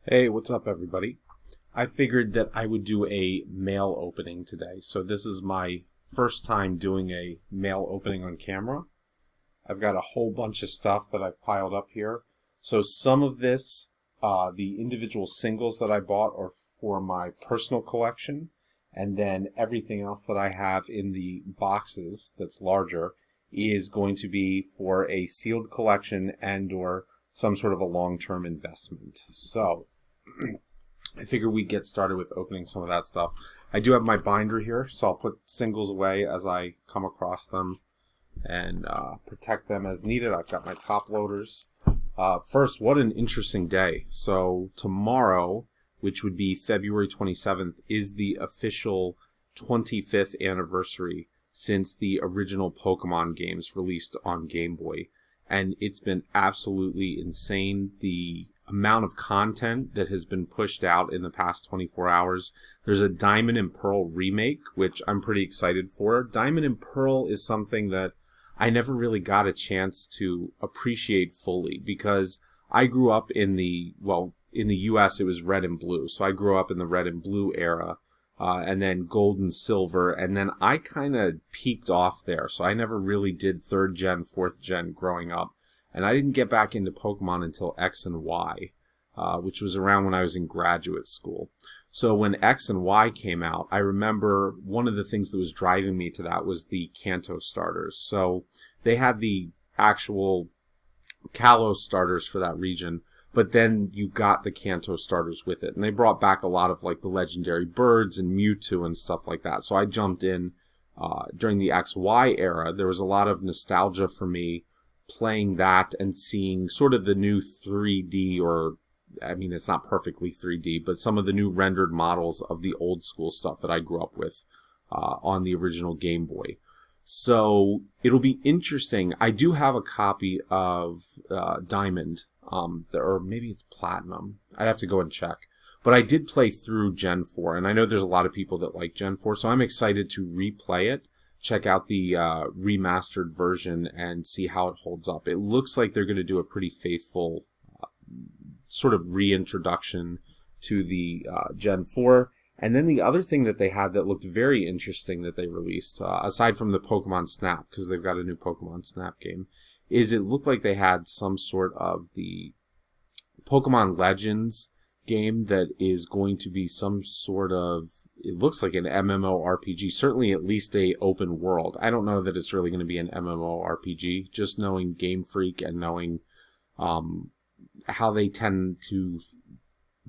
Hey, what's up, everybody? I figured that I would do a mail opening today. So this is my first time doing a mail opening on camera. I've got a whole bunch of stuff that I've piled up here. So some of this, the individual singles that I bought are for my personal collection. And then everything else that I have in the boxes that's larger is going to be for a sealed collection and or some sort of a long-term investment. So I figure we get started with opening some of that stuff. I do have my binder here, so I'll put singles away as I come across them and protect them as needed. I've got my top loaders. First, what an interesting day. So tomorrow, which would be February 27th, is the official 25th anniversary since the original Pokemon games released on Game Boy. And it's been absolutely insane, the amount of content that has been pushed out in the past 24 hours. There's a Diamond and Pearl remake, which I'm pretty excited for. Diamond and Pearl is something that I never really got a chance to appreciate fully because I grew up in in the US it was red and blue. So I grew up in the red and blue era. And then gold and silver, and then I kind of peaked off there, so I never really did 3rd gen, 4th gen growing up, and I didn't get back into Pokemon until X and Y, which was around when I was in graduate school. So when X and Y came out, I remember one of the things that was driving me to that was the Kanto starters. So they had the actual Kalos starters for that region, but then you got the Kanto starters with it. And they brought back a lot of like the legendary birds and Mewtwo and stuff like that. So I jumped in during the XY era. There was a lot of nostalgia for me playing that and seeing sort of the new 3D, or I mean, it's not perfectly 3D, but some of the new rendered models of the old school stuff that I grew up with on the original Game Boy. So it'll be interesting. I do have a copy of Diamond, or maybe it's Platinum. I'd have to go and check. But I did play through Gen 4, and I know there's a lot of people that like Gen 4, so I'm excited to replay it, check out the remastered version, and see how it holds up. It looks like they're going to do a pretty faithful sort of reintroduction to the Gen 4. And then the other thing that they had that looked very interesting that they released, aside from the Pokemon Snap, because they've got a new Pokemon Snap game, is it looked like they had some sort of the Pokemon Legends game that is going to be some sort of, it looks like an MMORPG, certainly at least a open world. I don't know that it's really going to be an MMORPG, just knowing Game Freak and knowing how they tend to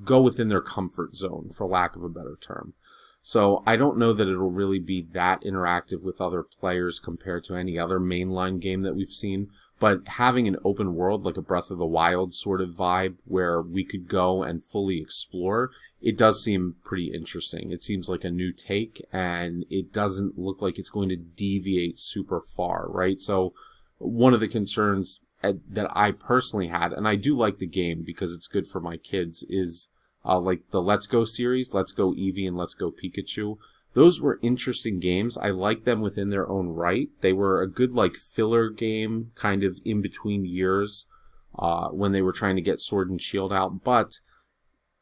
go within their comfort zone, for lack of a better term. So I don't know that it'll really be that interactive with other players compared to any other mainline game that we've seen. But having an open world, like a Breath of the Wild sort of vibe, where we could go and fully explore, it does seem pretty interesting. It seems like a new take, and it doesn't look like it's going to deviate super far, right? So one of the concerns that I personally had, and I do like the game because it's good for my kids, is like the Let's Go series, Let's Go Eevee and Let's Go Pikachu. Those were interesting games. I liked them within their own right. They were a good like filler game, kind of in between years when they were trying to get Sword and Shield out. But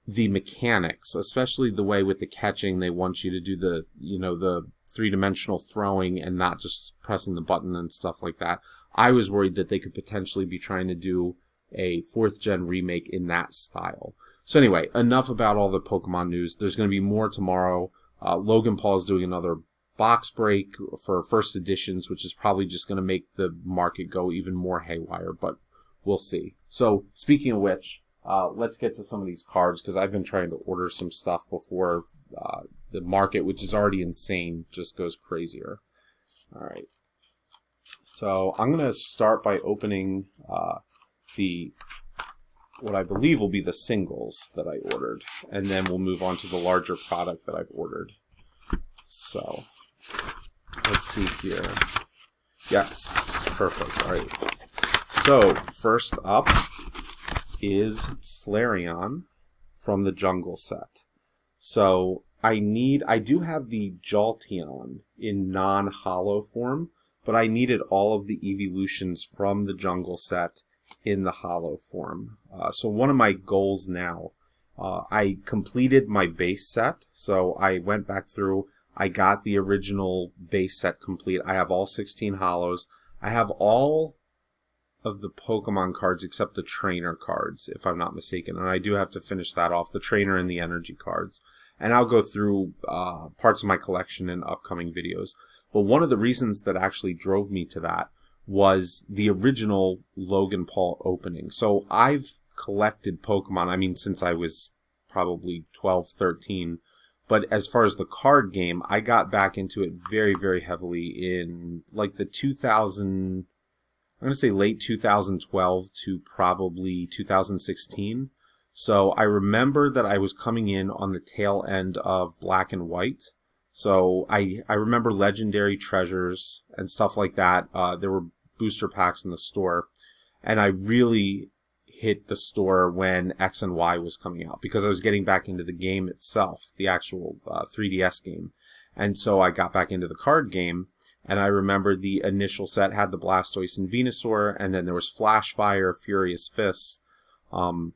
the mechanics, especially the way with the catching, they want you to do the three-dimensional throwing and not just pressing the button and stuff like that. I was worried that they could potentially be trying to do a 4th gen remake in that style. So anyway, enough about all the Pokemon news. There's going to be more tomorrow. Logan Paul is doing another box break for first editions, which is probably just going to make the market go even more haywire, but we'll see. So speaking of which, let's get to some of these cards, because I've been trying to order some stuff before the market, which is already insane, just goes crazier. All right. So I'm going to start by opening what I believe will be the singles that I ordered, and then we'll move on to the larger product that I've ordered. So let's see here. Yes, perfect. All right. So first up is Flareon from the Jungle set. So I do have the Jolteon in non-holo form, but I needed all of the evolutions from the Jungle set in the holo form. So one of my goals now I completed my base set, so I went back through. I got the original base set complete. I have all 16 holos. I have all of the Pokemon cards except the trainer cards, if I'm not mistaken. And I do have to finish that off, the trainer and the energy cards. And I'll go through parts of my collection in upcoming videos. But one of the reasons that actually drove me to that was the original Logan Paul opening. So I've collected Pokemon, I mean, since I was probably 12, 13. But as far as the card game, I got back into it very, very heavily in like the 2000, I'm going to say late 2012 to probably 2016. So I remember that I was coming in on the tail end of Black and White. So I remember Legendary Treasures and stuff like that. There were booster packs in the store. And I really hit the store when X and Y was coming out because I was getting back into the game itself, the actual 3DS game. And so I got back into the card game. And I remember the initial set had the Blastoise and Venusaur, and then there was Flash Fire, Furious Fists, and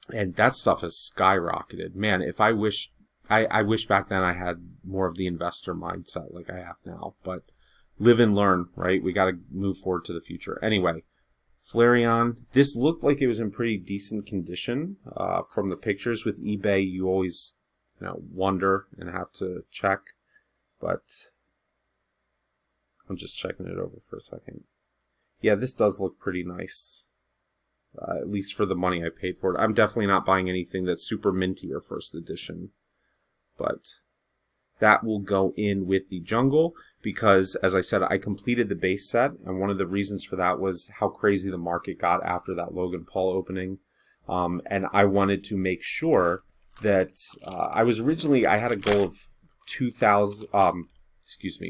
that stuff has skyrocketed. Man, if I wish back then I had more of the investor mindset like I have now. But live and learn, right? We got to move forward to the future. Anyway, Flareon. This looked like it was in pretty decent condition from the pictures. With eBay, you always wonder and have to check, but I'm just checking it over for a second. Yeah, this does look pretty nice, at least for the money I paid for it. I'm definitely not buying anything that's super minty or first edition, but that will go in with the jungle because, as I said, I completed the base set, and one of the reasons for that was how crazy the market got after that Logan Paul opening, and I wanted to make sure that I had a goal of 2,000.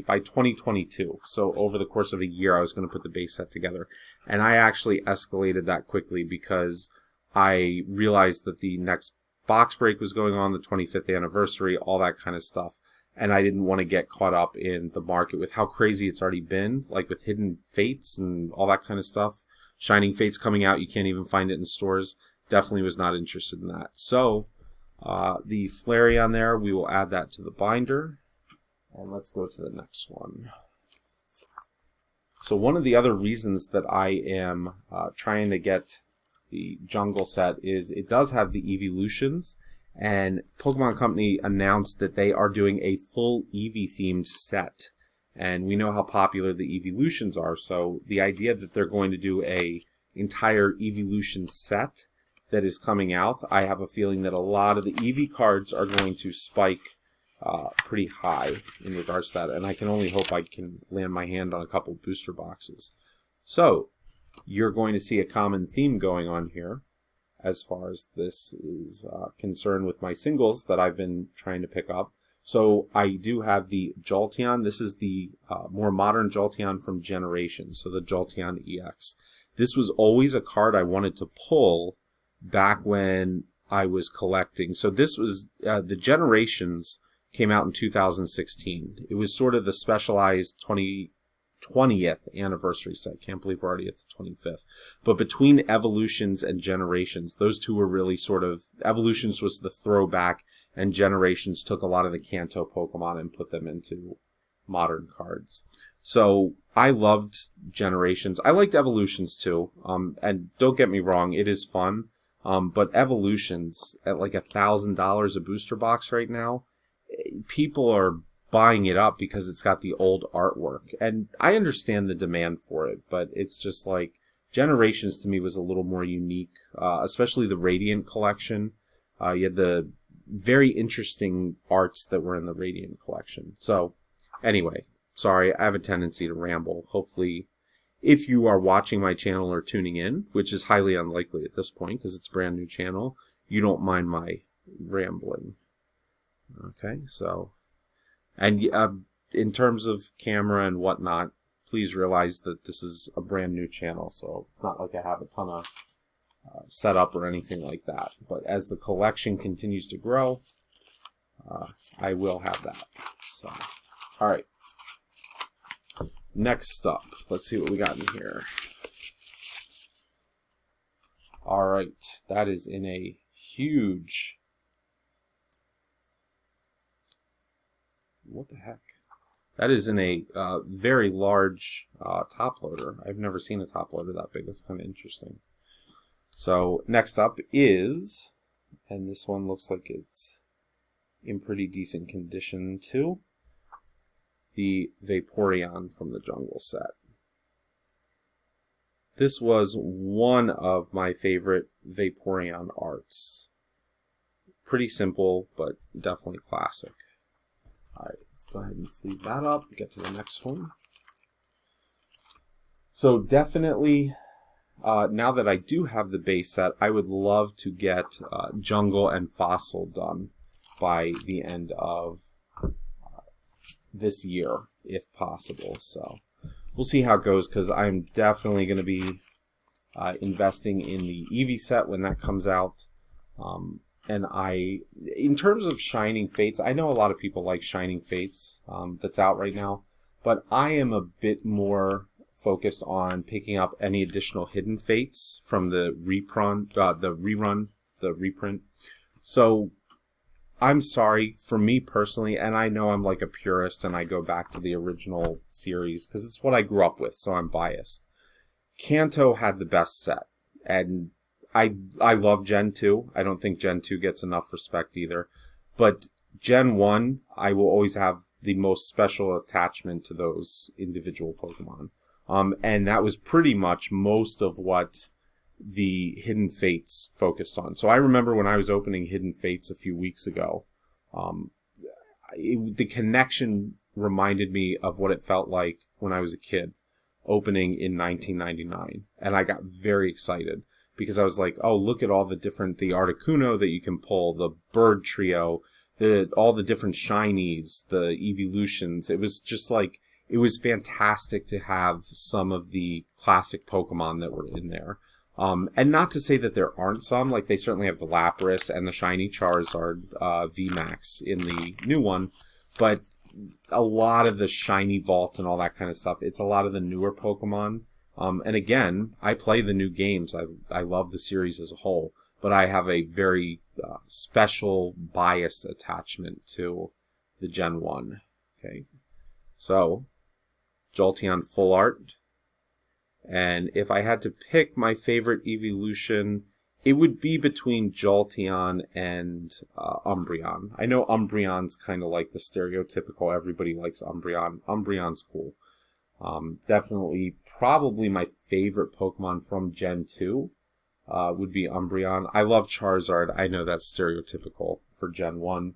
By 2022. So over the course of a year, I was going to put the base set together. And I actually escalated that quickly because I realized that the next box break was going on, the 25th anniversary, all that kind of stuff. And I didn't want to get caught up in the market with how crazy it's already been, like with Hidden Fates and all that kind of stuff. Shining Fates coming out, you can't even find it in stores. Definitely was not interested in that. So the Flareon there, we will add that to the binder. And let's go to the next one. So one of the other reasons that I am trying to get the jungle set is it does have the Evolutions, and Pokemon Company announced that they are doing a full Eevee themed set. And we know how popular the Evolutions are, so the idea that they're going to do a entire Evolution set that is coming out, I have a feeling that a lot of the Eevee cards are going to spike pretty high in regards to that, and I can only hope I can land my hand on a couple booster boxes. So you're going to see a common theme going on here as far as this is concerned with my singles that I've been trying to pick up. So I do have the Jolteon. This is the more modern Jolteon from Generations, so the Jolteon EX. This was always a card I wanted to pull back when I was collecting. So this was the Generations came out in 2016. It was sort of the specialized 20th anniversary set. Can't believe we're already at the 25th. But between Evolutions and Generations, those two were really sort of... Evolutions was the throwback, and Generations took a lot of the Kanto Pokemon and put them into modern cards. So I loved Generations. I liked Evolutions too. And don't get me wrong, it is fun. But Evolutions at like $1,000 a booster box right now, people are buying it up because it's got the old artwork. And I understand the demand for it, but it's just like Generations to me was a little more unique, especially the Radiant collection. You had the very interesting arts that were in the Radiant collection. So anyway, sorry, I have a tendency to ramble. Hopefully, if you are watching my channel or tuning in, which is highly unlikely at this point because it's a brand new channel, you don't mind my rambling. Okay, so, and in terms of camera and whatnot, please realize that this is a brand new channel, so it's not like I have a ton of setup or anything like that. But as the collection continues to grow, I will have that. So, all right. Next up, let's see what we got in here. All right, that is in a huge. What the heck? That is in a very large top loader. I've never seen a top loader that big. That's kind of interesting. So next up is, and this one looks like it's in pretty decent condition too, the Vaporeon from the Jungle set. This was one of my favorite Vaporeon arts. Pretty simple, but definitely classic. Alright, let's go ahead and sleeve that up, get to the next one. So definitely, now that I do have the base set, I would love to get Jungle and Fossil done by the end of this year, if possible. So we'll see how it goes, because I'm definitely going to be investing in the Eevee set when that comes out. And in terms of Shining Fates, I know a lot of people like Shining Fates that's out right now, but I am a bit more focused on picking up any additional Hidden Fates from the reprint. So I'm sorry, for me personally, and I know I'm like a purist and I go back to the original series because it's what I grew up with, so I'm biased. Kanto had the best set, and I love Gen 2. I don't think Gen 2 gets enough respect either. But Gen 1, I will always have the most special attachment to those individual Pokemon. And that was pretty much most of what the Hidden Fates focused on. So I remember when I was opening Hidden Fates a few weeks ago, the connection reminded me of what it felt like when I was a kid, opening in 1999. And I got very excited, because I was like, oh, look at all the Articuno that you can pull, the Bird Trio, all the different shinies, the evolutions. It was just like, it was fantastic to have some of the classic Pokemon that were in there. And not to say that there aren't some, like they certainly have the Lapras and the shiny Charizard VMAX in the new one, but a lot of the shiny Vault and all that kind of stuff, it's a lot of the newer Pokemon. And again, I play the new games. I love the series as a whole, but I have a very special, biased attachment to the Gen 1. Okay, so Jolteon Full Art. And if I had to pick my favorite evolution, it would be between Jolteon and Umbreon. I know Umbreon's kind of like the stereotypical, everybody likes Umbreon. Umbreon's cool. Definitely, probably my favorite Pokemon from Gen 2 would be Umbreon. I love Charizard. I know that's stereotypical for Gen 1.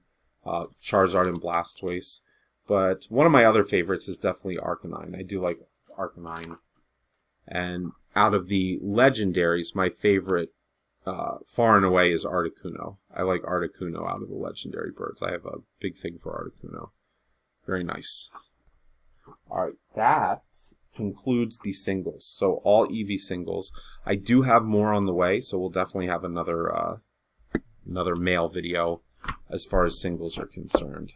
Charizard and Blastoise. But one of my other favorites is definitely Arcanine. I do like Arcanine. And out of the legendaries, my favorite far and away is Articuno. I like Articuno out of the legendary birds. I have a big thing for Articuno. Very nice. Alright, that concludes the singles. So all Eevee singles. I do have more on the way, so we'll definitely have another mail video as far as singles are concerned.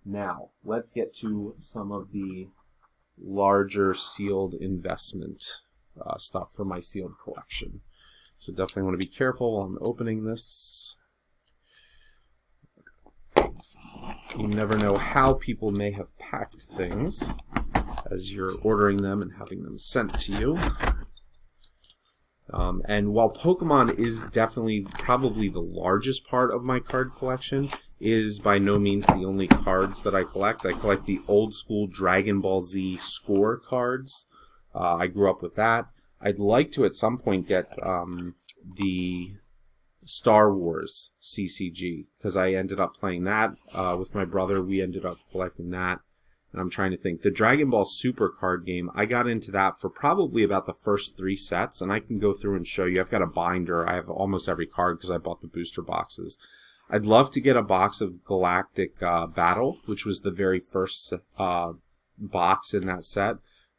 Now, let's get to some of the larger sealed investment stuff for my sealed collection. So definitely want to be careful while I'm opening this. You never know how people may have packed things as you're ordering them and having them sent to you. And while Pokemon is definitely probably the largest part of my card collection, it is by no means the only cards that I collect. I collect the old school Dragon Ball Z score cards. I grew up with that. I'd like to at some point get the Star Wars CCG, because I ended up playing that with my brother. We ended up collecting that. And I'm trying to think. The Dragon Ball Super card game, I got into that for probably about the first 3 sets, and I can go through and show you. I've got a binder. I have almost every card because I bought the booster boxes. I'd love to get a box of Galactic Battle, which was the very first box in that set,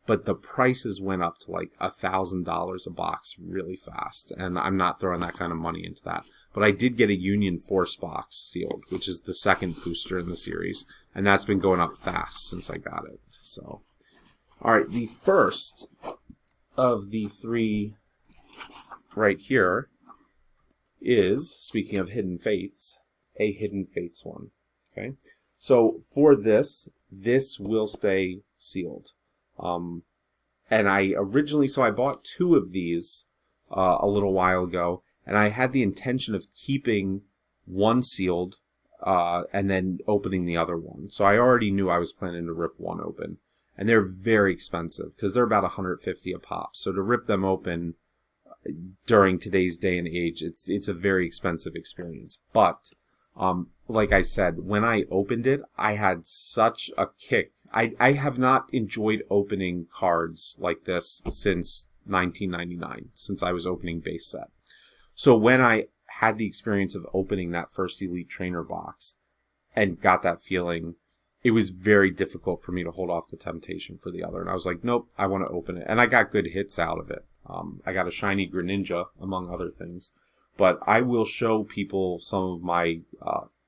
but the prices went up to like $1,000 a box really fast, and I'm not throwing that kind of money into that. But I did get a Union Force box sealed, which is the second booster in the series, and that's been going up fast since I got it. So, all right, the first of the 3 right here is, speaking of Hidden Fates, a Hidden Fates one. Okay, so for this will stay sealed. And I bought 2 of these a little while ago, and I had the intention of keeping one sealed and then opening the other one. So I already knew I was planning to rip one open. And they're very expensive because they're about $150 a pop. So to rip them open during today's day and age, it's a very expensive experience. But like I said, when I opened it, I had such a kick. I have not enjoyed opening cards like this since 1999, since I was opening base set. So when I had the experience of opening that first Elite Trainer box and got that feeling, it was very difficult for me to hold off the temptation for the other. And I was like, nope, I want to open it. And I got good hits out of it. I got a shiny Greninja, among other things. But I will show people some of my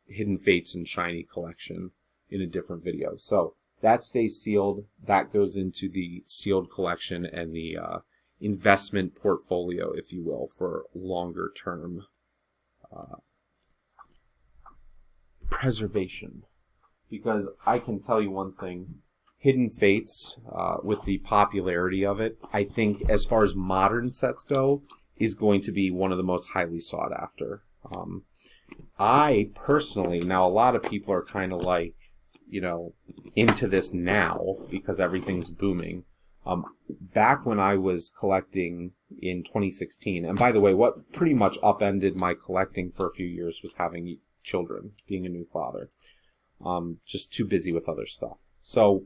Hidden Fates and shiny collection in a different video. So that stays sealed. That goes into the sealed collection and the investment portfolio, if you will, for longer term preservation. Because I can tell you one thing, Hidden Fates, with the popularity of it, I think as far as modern sets go, is going to be one of the most highly sought after. I personally, now a lot of people are kind of like, into this now because everything's booming. Back when I was collecting in 2016, and by the way, what pretty much upended my collecting for a few years was having children, being a new father. Just too busy with other stuff. So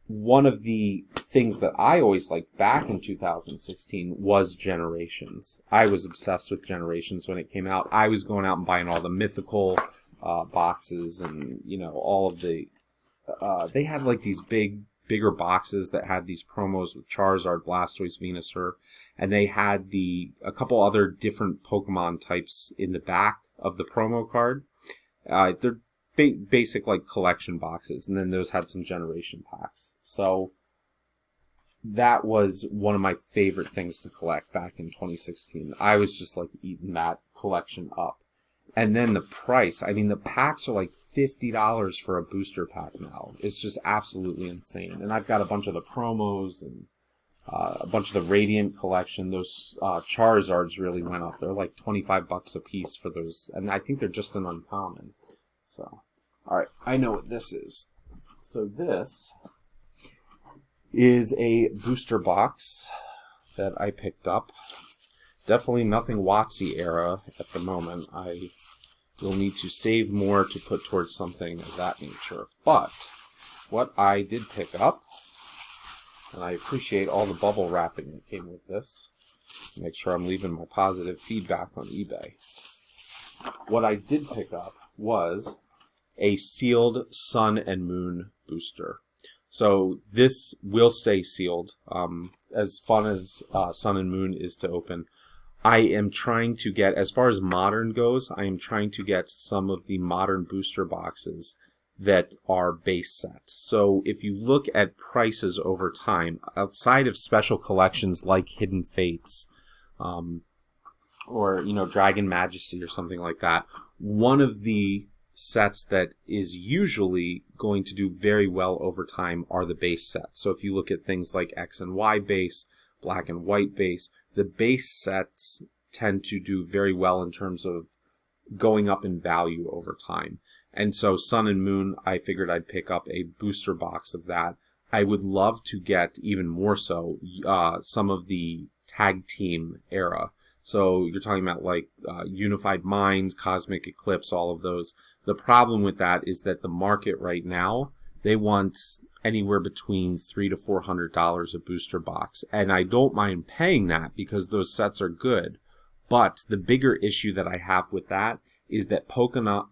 one of the things that I always liked back in 2016 was Generations. I was obsessed with Generations when it came out. I was going out and buying all the mythical boxes and, all of the... they had like these bigger boxes that had these promos with Charizard, Blastoise, Venusaur, and they had a couple other different Pokemon types in the back of the promo card. They're basic like collection boxes, and then those had some generation packs. So that was one of my favorite things to collect back in 2016. I was just like eating that collection up. And then the price, the packs are like $50 for a booster pack now. It's just absolutely insane. And I've got a bunch of the promos and a bunch of the Radiant collection. Those Charizards really went up. They're like $25 a piece for those, and I think they're just an uncommon. So, alright, I know what this is. So this is a booster box that I picked up. Definitely nothing WotC era at the moment. I will need to save more to put towards something of that nature. But what I did pick up, and I appreciate all the bubble wrapping that came with this. Make sure I'm leaving my positive feedback on eBay. What I did pick up was a sealed Sun and Moon booster. So this will stay sealed. As fun as Sun and Moon is to open, I am trying to get, as far as modern goes, I am trying to get some of the modern booster boxes that are base set. So if you look at prices over time, outside of special collections like Hidden Fates, or Dragon Majesty or something like that, one of the sets that is usually going to do very well over time are the base sets. So if you look at things like X and Y base, Black and White base, the base sets tend to do very well in terms of going up in value over time. And so Sun and Moon, I figured I'd pick up a booster box of that. I would love to get, even more so, some of the tag team era. So you're talking about like Unified Minds, Cosmic Eclipse, all of those. The problem with that is that the market right now, they want anywhere between $300 to $400 a booster box. And I don't mind paying that because those sets are good. But the bigger issue that I have with that is that Pokemon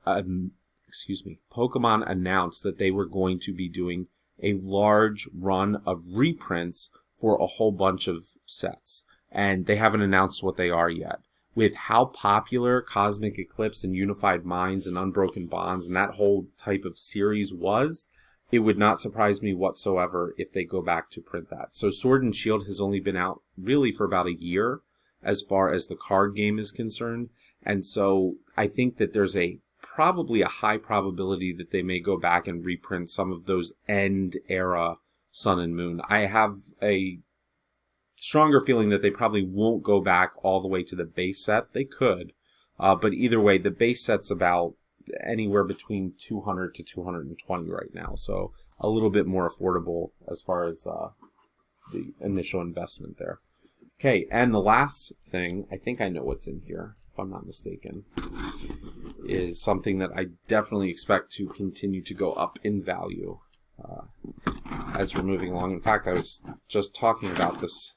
announced that they were going to be doing a large run of reprints for a whole bunch of sets. And they haven't announced what they are yet. With how popular Cosmic Eclipse and Unified Minds and Unbroken Bonds and that whole type of series was, it would not surprise me whatsoever if they go back to print that. So Sword and Shield has only been out really for about a year, as far as the card game is concerned. And so I think that there's probably a high probability that they may go back and reprint some of those end era Sun and Moon. I have a stronger feeling that they probably won't go back all the way to the base set. They could, but either way, the base set's about anywhere between 200 to 220 right now, so a little bit more affordable as far as the initial investment there. Okay, and the last thing, I think I know what's in here, if I'm not mistaken, is something that I definitely expect to continue to go up in value as we're moving along. In fact, I was just talking about this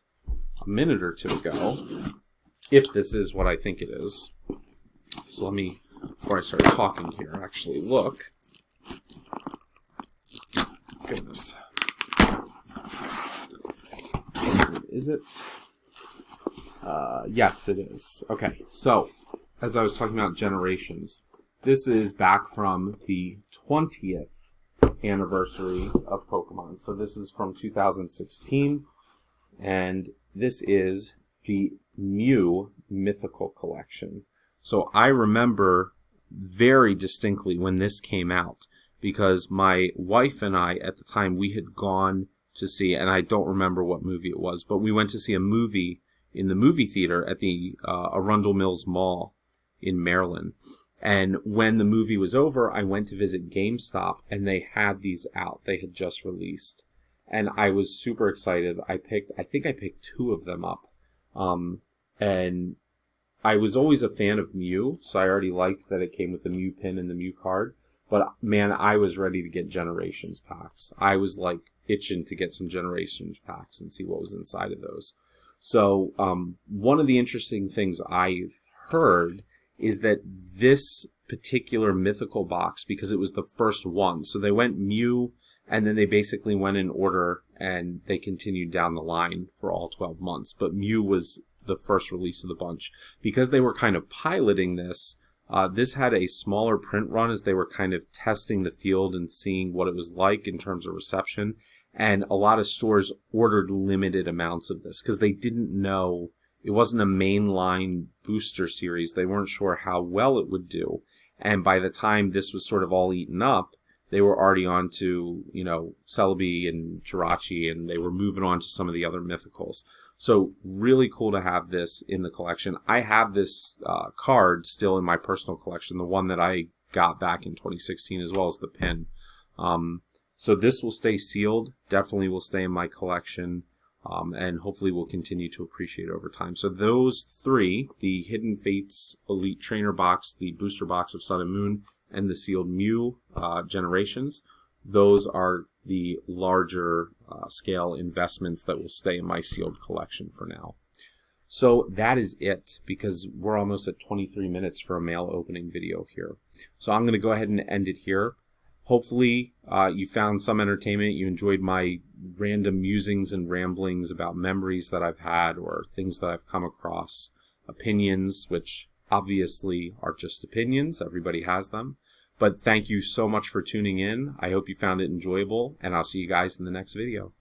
a minute or two ago, if this is what I think it is. So let me, before I start talking here, actually look. Goodness. Is it? Yes, it is. Okay, so, as I was talking about Generations, this is back from the 20th anniversary of Pokemon. So this is from 2016, and this is the Mew Mythical Collection. So I remember very distinctly when this came out, because my wife and I, at the time, we had gone to see, and I don't remember what movie it was, but we went to see a movie in the movie theater at the Arundel Mills Mall in Maryland. And when the movie was over, I went to visit GameStop, and they had these out. They had just released. And I was super excited. I think I picked 2 of them up. And I was always a fan of Mew, so I already liked that it came with the Mew pin and the Mew card. But man, I was ready to get Generations packs. I was like itching to get some Generations packs and see what was inside of those. So one of the interesting things I've heard is that this particular mythical box, because it was the first one, so they went Mew, and then they basically went in order, and they continued down the line for all 12 months. But Mew was the first release of the bunch. Because they were kind of piloting this, this had a smaller print run as they were kind of testing the field and seeing what it was like in terms of reception. And a lot of stores ordered limited amounts of this because they didn't know. It wasn't a mainline booster series. They weren't sure how well it would do. And by the time this was sort of all eaten up, they were already on to, Celebi and Jirachi, and they were moving on to some of the other mythicals. So really cool to have this in the collection. I have this card still in my personal collection, the one that I got back in 2016, as well as the pin. So this will stay sealed, definitely will stay in my collection. And hopefully will continue to appreciate over time. So those 3, the Hidden Fates Elite Trainer box, the booster box of Sun and Moon, and the sealed Mew Generations, those are the larger scale investments that will stay in my sealed collection for now. So that is it, because we're almost at 23 minutes for a mail opening video here. So I'm going to go ahead and end it here. Hopefully you found some entertainment. You enjoyed my random musings and ramblings about memories that I've had or things that I've come across, opinions, which obviously are just opinions. Everybody has them. But thank you so much for tuning in. I hope you found it enjoyable, and I'll see you guys in the next video.